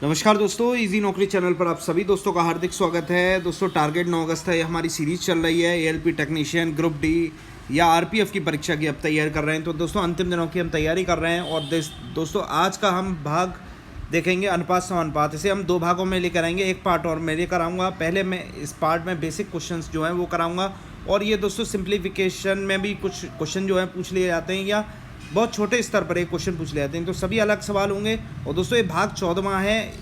नमस्कार दोस्तों, इजी नौकरी चैनल पर आप सभी दोस्तों का हार्दिक स्वागत है। दोस्तों टारगेट 9 अगस्त है, हमारी सीरीज चल रही है एएलपी टेक्नीशियन ग्रुप डी या आरपीएफ की परीक्षा की अब तैयारी कर रहे हैं। तो दोस्तों अंतिम दिनों की हम तैयारी कर रहे हैं और दोस्तों आज का हम भाग देखेंगे अनुपात समानुपात। इसे हम 2 भागों में लेकर आएंगे, एक पार्ट और मैं लेकर आऊँगा। पहले मैं इस पार्ट में बेसिक क्वेश्चंस जो हैं वो कराऊँगा और ये दोस्तों सिंप्लीफिकेशन में भी कुछ क्वेश्चन जो है पूछ लिए जाते हैं या बहुत छोटे स्तर पर एक क्वेश्चन पूछ ले जाते हैं, तो सभी अलग सवाल होंगे। और दोस्तों ये भाग 14वां है।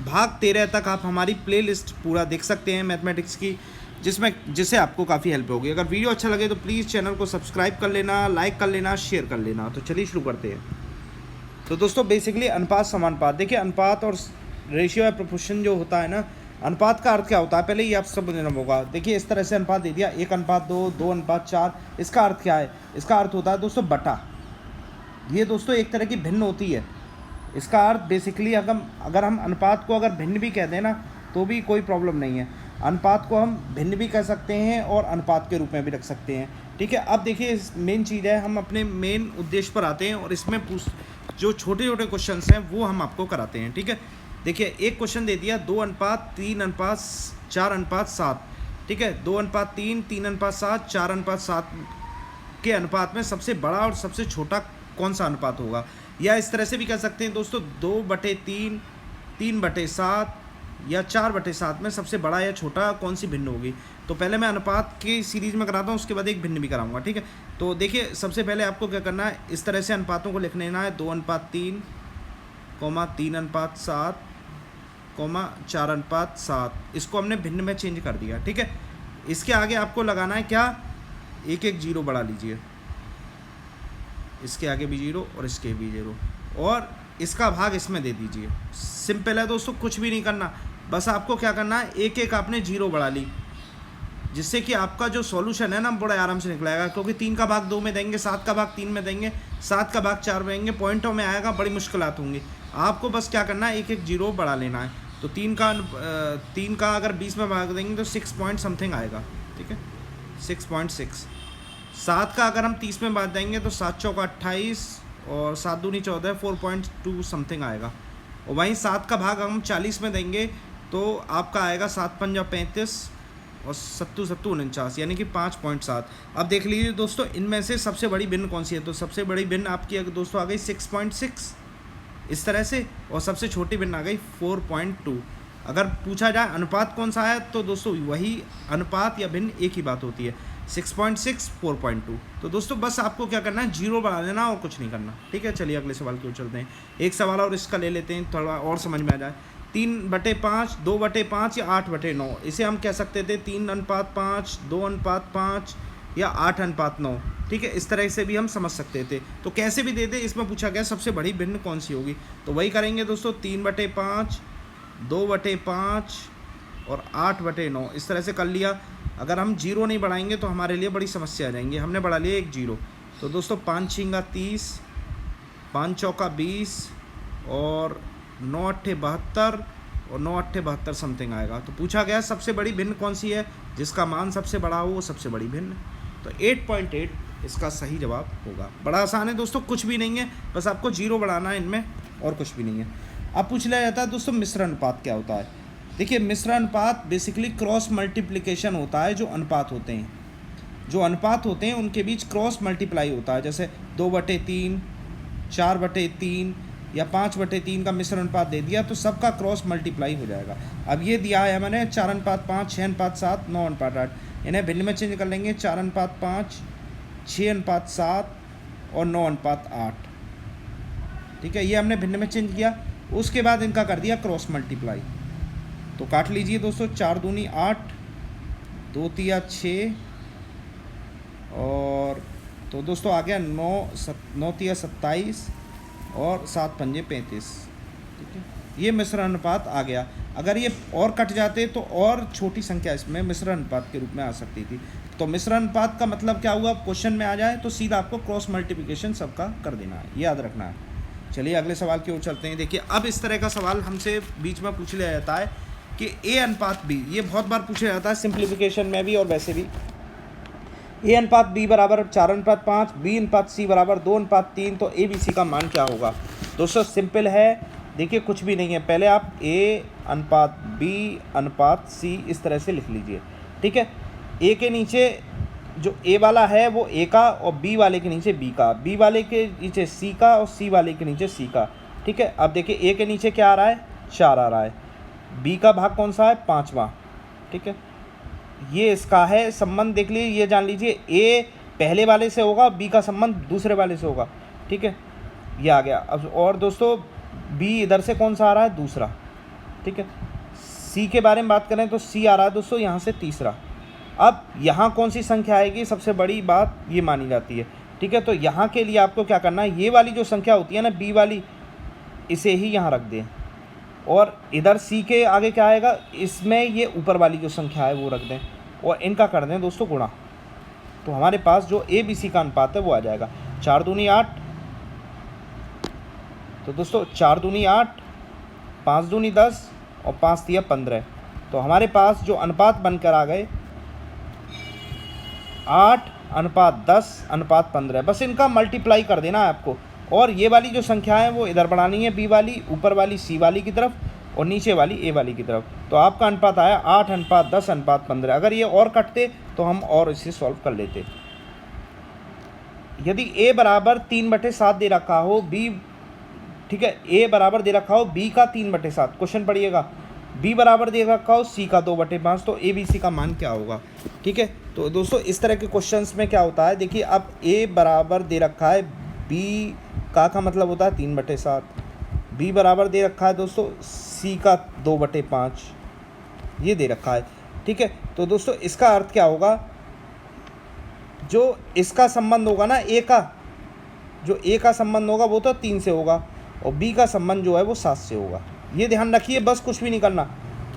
भाग 13 तक आप हमारी प्लेलिस्ट पूरा देख सकते हैं मैथमेटिक्स की, जिससे आपको काफ़ी हेल्प होगी। अगर वीडियो अच्छा लगे तो प्लीज़ चैनल को सब्सक्राइब कर लेना, लाइक कर लेना, शेयर कर लेना। तो चलिए शुरू करते हैं। तो दोस्तों बेसिकली अनुपात समानुपात, देखिए अनुपात और रेशियो या प्रोपोर्शन जो होता है ना, अनुपात का अर्थ क्या होता है पहले ये आप सब समझना होगा। देखिए इस तरह से अनुपात दे दिया 1:2, 2:4, इसका अर्थ क्या है? इसका अर्थ होता है दोस्तों बटा। ये दोस्तों एक तरह की भिन्न होती है। इसका अर्थ बेसिकली अगर हम अनुपात को अगर भिन्न भी कह दें ना तो भी कोई प्रॉब्लम नहीं है। अनुपात को हम भिन्न भी कह सकते हैं और अनुपात के रूप में भी रख सकते हैं, ठीक है। अब देखिए इस मेन चीज़ है, हम अपने मेन उद्देश्य पर आते हैं और इसमें जो छोटे छोटे क्वेश्चंस हैं वो हम आपको कराते हैं, ठीक है। देखिए एक क्वेश्चन दे दिया 2:3:4:7, ठीक है। 2:3, 3:7, 4:7 के अनुपात में सबसे बड़ा और सबसे छोटा कौन सा अनुपात होगा? या इस तरह से भी कह सकते हैं दोस्तों 2/3, 3/7 या 4/7 में सबसे बड़ा या छोटा कौन सी भिन्न होगी। तो पहले मैं अनुपात की सीरीज में कराता हूँ, उसके बाद एक भिन्न भी कराऊंगा, ठीक है। तो देखिए सबसे पहले आपको क्या करना है, इस तरह से अनुपातों को लिख लेना है 2:3, 3:7, 4:7। इसको हमने भिन्न में चेंज कर दिया, ठीक है। इसके आगे आपको लगाना है क्या, एक जीरो बढ़ा लीजिए, इसके आगे भी जीरो और इसके भी जीरो, और इसका भाग इसमें दे दीजिए। सिंपल है दोस्तों, कुछ भी नहीं करना, बस आपको क्या करना है एक आपने जीरो बढ़ा ली, जिससे कि आपका जो सॉल्यूशन है ना बड़े आराम से निकल आएगा। क्योंकि 3 का भाग 2 में देंगे, 7 का भाग 3 में देंगे, 7 का भाग 4 में देंगे, पॉइंटों में आएगा, बड़ी मुश्किलात होंगी। आपको बस क्या करना है एक जीरो बढ़ा लेना है। तो 3 का अगर 20 में भाग देंगे तो 6 पॉइंट समथिंग आएगा, ठीक है, 6.6। 7 का अगर हम 30 में बांट देंगे तो 7 चौका 28 और 7 दूनी 14, 4.2 समथिंग आएगा। और वहीं 7 का भाग हम 40 में देंगे तो आपका आएगा 7×5 35 और 7×7 यानी कि 5.7। अब देख लीजिए दोस्तों इनमें से सबसे बड़ी भिन्न कौन सी है। तो सबसे बड़ी भिन्न आपकी दोस्तों आ गई 6.6 इस तरह से, और सबसे छोटी भिन्न आ गई 4.2। अगर पूछा जाए अनुपात कौन सा है तो दोस्तों वही अनुपात या भिन्न एक ही बात होती है, 6.6, 4.2। तो दोस्तों बस आपको क्या करना है, जीरो बढ़ा लेना और कुछ नहीं करना, ठीक है। चलिए अगले सवाल की ओर चलते हैं। एक सवाल और इसका ले लेते हैं, थोड़ा और समझ में आ जाए। 3/5, 2/5 या 8/9, इसे हम कह सकते थे 3:5, 2:5 या 8:9, ठीक है। इस तरह से भी हम समझ सकते थे। तो कैसे भी दे दे, इसमें पूछा गया सबसे बड़ी भिन्न कौन सी होगी, तो वही करेंगे दोस्तों 3/5, 2/5 और 8/9, इस तरह से कर लिया। अगर हम जीरो नहीं बढ़ाएंगे तो हमारे लिए बड़ी समस्या आ जाएंगी। हमने बढ़ा लिया एक जीरो, तो दोस्तों 5×6 30, 5×4 20 और 9×8 72 और 9×8 72 समथिंग आएगा। तो पूछा गया सबसे बड़ी भिन्न कौन सी है, जिसका मान सबसे बड़ा हो वो सबसे बड़ी भिन्न। तो 8.8 इसका सही जवाब होगा। बड़ा आसान है दोस्तों, कुछ भी नहीं है, बस आपको जीरो बढ़ाना है इनमें और कुछ भी नहीं है। अब पूछ लिया जाता है दोस्तों मिश्र अनुपात क्या होता है। देखिए मिश्र अनुपात बेसिकली क्रॉस मल्टीप्लिकेशन होता है। जो अनुपात होते हैं उनके बीच क्रॉस मल्टीप्लाई होता है। जैसे 2/3, 4/3 या 5/3 का मिश्र अनुपात दे दिया तो सबका क्रॉस मल्टीप्लाई हो जाएगा। अब ये दिया है मैंने 4:5, 6:7, 9:8, इन्हें भिन्न में चेंज कर लेंगे 4:5, 6:7 और 9:8, ठीक है। ये हमने भिन्न में चेंज किया, उसके बाद इनका कर दिया क्रॉस मल्टीप्लाई। तो काट लीजिए दोस्तों, 4 दूनी 8, 2 तिया 6 और तो दोस्तों आ गया 9 तिया 27 और 7 पंजे 35, ठीक है। ये मिश्र अनुपात आ गया। अगर ये और कट जाते तो और छोटी संख्या इसमें मिश्र अनुपात के रूप में आ सकती थी। तो मिश्र अनुपात का मतलब क्या हुआ, क्वेश्चन में आ जाए तो सीधा आपको क्रॉस मल्टीप्लिकेशन सबका कर देना है, याद रखना है। चलिए अगले सवाल की ओर चलते हैं। देखिए अब इस तरह का सवाल हमसे बीच में पूछ लिया जाता है कि A/B, ये बहुत बार पूछा जाता है सिंप्लीफिकेशन में भी और वैसे भी। A/B बराबर 4:5, B/C बराबर 2:3, तो ABC का मान क्या होगा। दोस्तों सिंपल है, देखिए कुछ भी नहीं है, पहले आप A अनुपात B अनुपात C इस तरह से लिख लीजिए, ठीक है। A के नीचे जो A वाला है वो A का, और B वाले के नीचे B का, B वाले के नीचे C का, और C वाले के नीचे C का, ठीक है। अब देखिए A के नीचे क्या आ रहा है, 4 आ रहा है, B का भाग कौन सा है, 5वां, ठीक है। ये इसका है संबंध, देख लीजिए, ये जान लीजिए A पहले वाले से होगा, B का संबंध दूसरे वाले से होगा, ठीक है। ये आ गया। अब और दोस्तों B इधर से कौन सा आ रहा है, दूसरा, ठीक है। C के बारे में बात करें तो C आ रहा है दोस्तों यहाँ से तीसरा। अब यहाँ कौन सी संख्या आएगी, सबसे बड़ी बात ये मानी जाती है, ठीक है। तो यहाँ के लिए आपको क्या करना है, ये वाली जो संख्या होती है ना B वाली, इसे ही यहाँ रख दें, और इधर C के आगे क्या आएगा, इसमें ये ऊपर वाली जो संख्या है वो रख दें, और इनका कर दें दोस्तों गुणा। तो हमारे पास जो ABC का अनुपात है वो आ जाएगा 4 दूनी 8, तो दोस्तों 4 दूनी 8, 5 दूनी 10, और 5 तिया 15। तो हमारे पास जो अनुपात बनकर आ गए 8 अनुपात 10 अनुपात 15। बस इनका मल्टीप्लाई कर देना है आपको, और ये वाली जो संख्या है वो इधर बढ़ानी है, B वाली ऊपर वाली C वाली की तरफ, और नीचे वाली A वाली की तरफ। तो आपका अनुपात आया 8 अनुपात 10 अनुपात 15। अगर ये और कटते तो हम और इसे सॉल्व कर लेते। यदि A बराबर 3/7 दे रखा हो, B, ठीक है, A बराबर दे रखा हो B का 3/7, क्वेश्चन पढ़िएगा, B बराबर दे रखा हो C का 2/5, तो ABC का मान क्या होगा, ठीक है। तो दोस्तों इस तरह के क्वेश्चंस में क्या होता है, देखिए अब A बराबर दे रखा है, B का मतलब होता है 3/7, B बराबर दे रखा है दोस्तों C का 2/5, ये दे रखा है, ठीक है। तो दोस्तों इसका अर्थ क्या होगा, जो इसका संबंध होगा ना A का, जो A का संबंध होगा वो तो 3 से होगा, और B का संबंध जो है वो 7 से होगा। ये ध्यान रखिए, बस कुछ भी नहीं करना।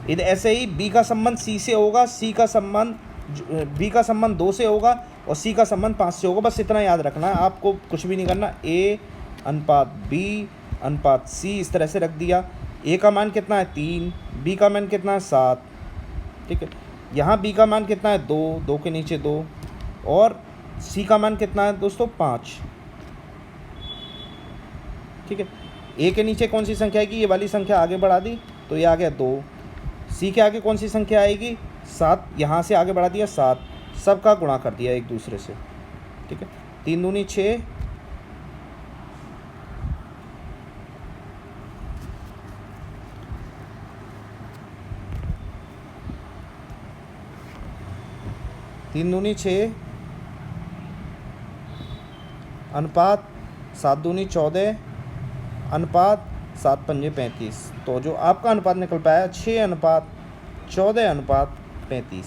इधर ऐसे ही B का संबंध C से होगा, B का संबंध 2 से होगा, और C का संबंध 5 से होगा। बस इतना याद रखना है, आपको कुछ भी नहीं करना। A अनुपात B अनुपात C इस तरह से रख दिया। A का मान कितना है 3, B का मान कितना है 7, ठीक है। यहाँ B का मान कितना है 2, 2 के नीचे 2, और C का मान कितना है दोस्तों 5, ठीक है। A के नीचे कौन सी संख्या आएगी, ये वाली संख्या आगे बढ़ा दी तो ये आ गया 2। C के आगे कौन सी संख्या आएगी 7, यहाँ से आगे बढ़ा दिया 7, सबका गुणा कर दिया एक दूसरे से, ठीक है। 3 दूनी 6, 3 दूनी 6 अनुपात 7 दूनी 14 अनुपात 7 पंजे 35। तो जो आपका अनुपात निकल पाया 6 अनुपात 14 अनुपात 35,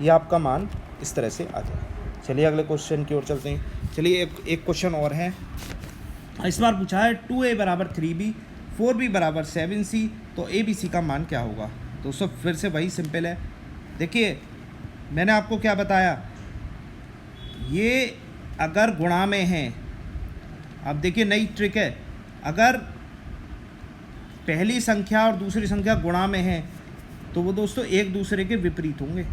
ये आपका मान इस तरह से आ जाए। चलिए अगले क्वेश्चन की ओर चलते हैं। चलिए एक क्वेश्चन और है, इस बार पूछा है 2A बराबर 3B 4B बराबर 7C, तो ABC का मान क्या होगा। दोस्तों फिर से वही सिंपल है, देखिए मैंने आपको क्या बताया, ये अगर गुणा में है, अब देखिए नई ट्रिक है, अगर पहली संख्या और दूसरी संख्या गुणा में है तो वो दोस्तों एक दूसरे के विपरीत होंगे,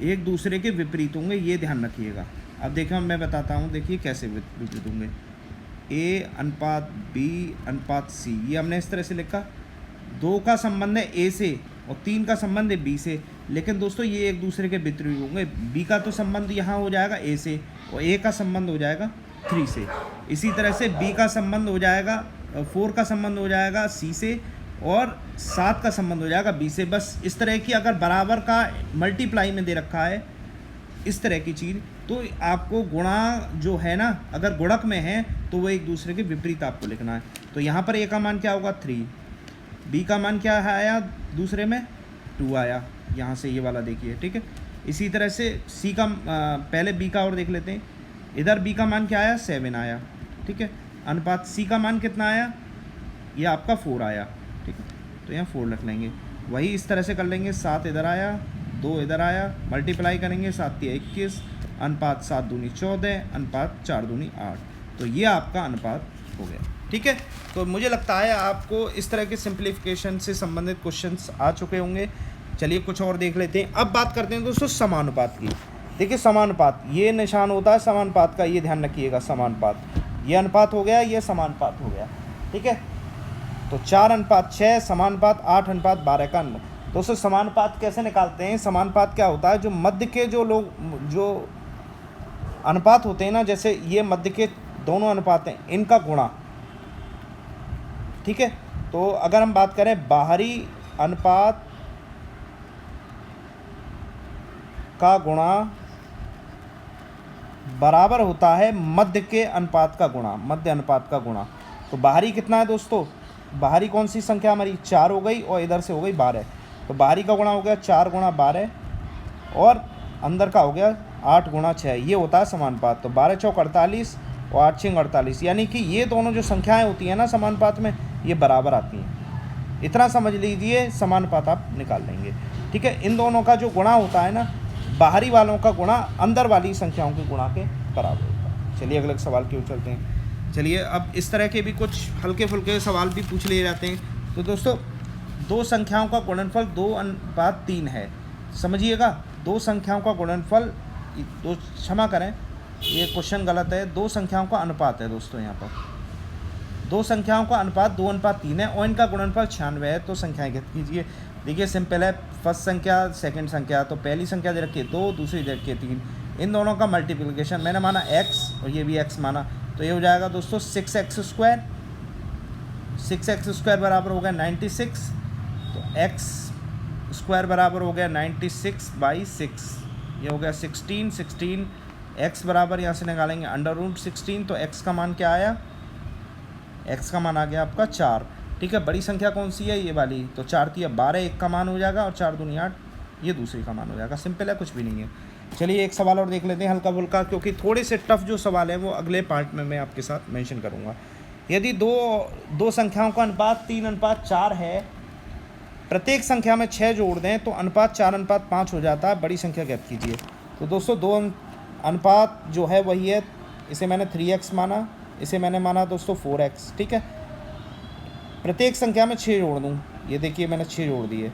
एक दूसरे के विपरीत होंगे, ये ध्यान रखिएगा। अब देखिए मैं बताता हूँ, देखिए कैसे विपरीत होंगे। A अनुपात B अनुपात C, ये हमने इस तरह से लिखा, 2 का संबंध है A से और 3 का संबंध है B से, लेकिन दोस्तों ये एक दूसरे के विपरीत होंगे। B का तो संबंध यहाँ हो जाएगा A से, और A का संबंध हो जाएगा 3 से। इसी तरह से B का संबंध हो जाएगा, 4 का संबंध हो जाएगा C से, और 7 का संबंध हो जाएगा B से। बस इस तरह की अगर बराबर का मल्टीप्लाई में दे रखा है इस तरह की चीज़, तो आपको गुणा जो है ना, अगर गुणक में है तो वो एक दूसरे के विपरीत आपको लिखना है। तो यहाँ पर A का मान क्या होगा 3, B का मान क्या आया दूसरे में 2 आया, यहाँ से ये वाला देखिए, ठीक है। इसी तरह से C का पहले B का और देख लेते हैं, इधर B का मान क्या आया 7 आया, ठीक है। अनुपात C का मान कितना आया, ये आपका 4 आया, ठीक है। तो यहाँ 4 रख लेंगे, वही इस तरह से कर लेंगे, 7 इधर आया 2 इधर आया, मल्टीप्लाई करेंगे 7 तिया 21, अनुपात 7 दूनी 14 अनुपात 4 दूनी 8, तो ये आपका अनुपात हो गया, ठीक है। तो मुझे लगता है आपको इस तरह के सिंप्लीफिकेशन से संबंधित क्वेश्चंस आ चुके होंगे। चलिए कुछ और देख लेते हैं। अब बात करते हैं दोस्तों समानुपात की। देखिए समानुपात, ये निशान होता है समानुपात का, ये ध्यान रखिएगा। समानुपात, ये अनुपात हो गया, ये समानुपात हो गया, ठीक है। तो 4:6 समानुपात 8:12 का अनुपात। दोस्तों समानुपात कैसे निकालते हैं? समानुपात क्या होता है, जो मध्य के जो अनुपात होते हैं ना, जैसे ये मध्य के दोनों अनुपात हैं, इनका गुणा, ठीक है। तो अगर हम बात करें बाहरी अनुपात का गुणा बराबर होता है मध्य के अनुपात का गुणा, मध्य अनुपात का गुणा। तो बाहरी कितना है दोस्तों? बाहरी कौन सी संख्या हमारी? 4 हो गई और इधर से हो गई 12। तो बाहरी का गुणा हो गया 4 × 12 और अंदर का हो गया 8 × 6। ये होता है समानुपात। तो 12 × 4 = 48 और 8 × 6 = 48, यानी कि ये दोनों जो संख्याएं होती हैं ना समानुपात में, ये बराबर आती हैं। इतना समझ लीजिए, समानुपात आप निकाल लेंगे, ठीक है। इन दोनों का जो गुणा होता है ना, बाहरी वालों का गुणा अंदर वाली संख्याओं के गुणा के बराबर होता है। चलिए अगले सवाल की ओर चलते हैं। चलिए अब इस तरह के भी कुछ हल्के फुल्के सवाल भी पूछ लिए जाते हैं। तो दोस्तों दो संख्याओं का गुणनफल 2:3 है। समझिएगा, दो संख्याओं का गुणनफल, दो, क्षमा करें ये क्वेश्चन गलत है, दो संख्याओं का अनुपात है दोस्तों। यहाँ पर दो संख्याओं का अनुपात 2:3 है और इनका गुणनफल 96 है। तो संख्याएं ज्ञात कीजिए। देखिए सिंपल है, फर्स्ट संख्या सेकंड संख्या, तो पहली संख्या दे रखी है 2, दूसरी दे रखी है 3। इन दोनों का मल्टीप्लिकेशन मैंने माना x और ये भी x माना, तो ये हो जाएगा दोस्तों 6x²। 6x² बराबर हो गया 96, तो x² बराबर हो गया 96/6। ये हो गया 16। 16 x बराबर यहाँ से निकालेंगे √16, तो x का मान क्या आया? x का मान आ गया आपका 4, ठीक है। बड़ी संख्या कौन सी है? ये वाली। तो 4 × 3 = 12, 1 का मान हो जाएगा, और 4 × 2 = 8, ये दूसरी का मान हो जाएगा। सिंपल है, कुछ भी नहीं है। चलिए एक सवाल और देख लेते हैं हल्का फुल्का, क्योंकि थोड़े से टफ जो सवाल है वो अगले पार्ट में मैं आपके साथ मेंशन करूँगा। यदि दो संख्याओं का अनुपात 3:4 है, प्रत्येक संख्या में 6 जोड़ दें तो अनुपात 4:5 हो जाता है। बड़ी संख्या ज्ञात कीजिए। तो दोस्तों दो अनुपात जो है वही है, इसे मैंने 3x माना, इसे मैंने माना दोस्तों 4x, ठीक है। प्रत्येक संख्या में 6 जोड़ दूँ, ये देखिए मैंने 6 जोड़ दिए,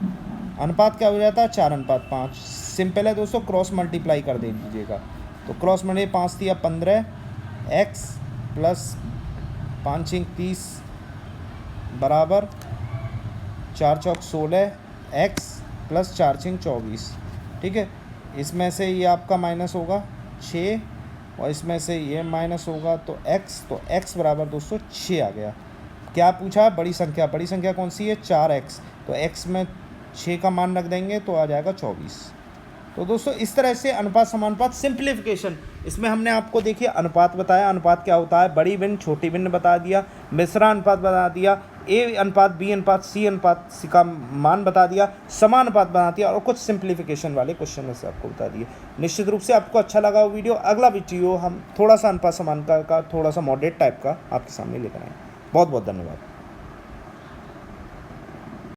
अनुपात क्या हो जाता है? 4:5। सिंपल है दोस्तों, क्रॉस मल्टीप्लाई कर दे दीजिएगा। तो क्रॉस मल्टी 5 × 3 = 15, x + 5 × 6 = 30 बराबर 4 × 4 = 16, x + 4 × 6 = 24, ठीक है। इसमें से ये आपका माइनस होगा 6 और इसमें से ये माइनस होगा, तो x बराबर दोस्तों 6 आ गया। क्या पूछा? बड़ी संख्या। बड़ी संख्या कौन सी है? 4x। तो x में 6 का मान रख देंगे तो आ जाएगा 24। तो दोस्तों इस तरह से अनुपात समानुपात सिंप्लीफिकेशन, इसमें हमने आपको देखिए अनुपात बताया, अनुपात क्या होता है, बड़ी भिन्न छोटी भिन्न बता दिया, मिश्रा अनुपात बता दिया, A अनुपात B अनुपात C अनुपात C का मान बता दिया, समानुपात बता दिया, और कुछ सिंप्लीफिकेशन वाले क्वेश्चन में से आपको बता दिए। निश्चित रूप से आपको अच्छा लगा वो वीडियो। अगला वीडियो हम थोड़ा सा अनुपात समानुपात का थोड़ा सा मॉडरेट टाइप का आपके सामने लेकर आएँ। बहुत बहुत धन्यवाद।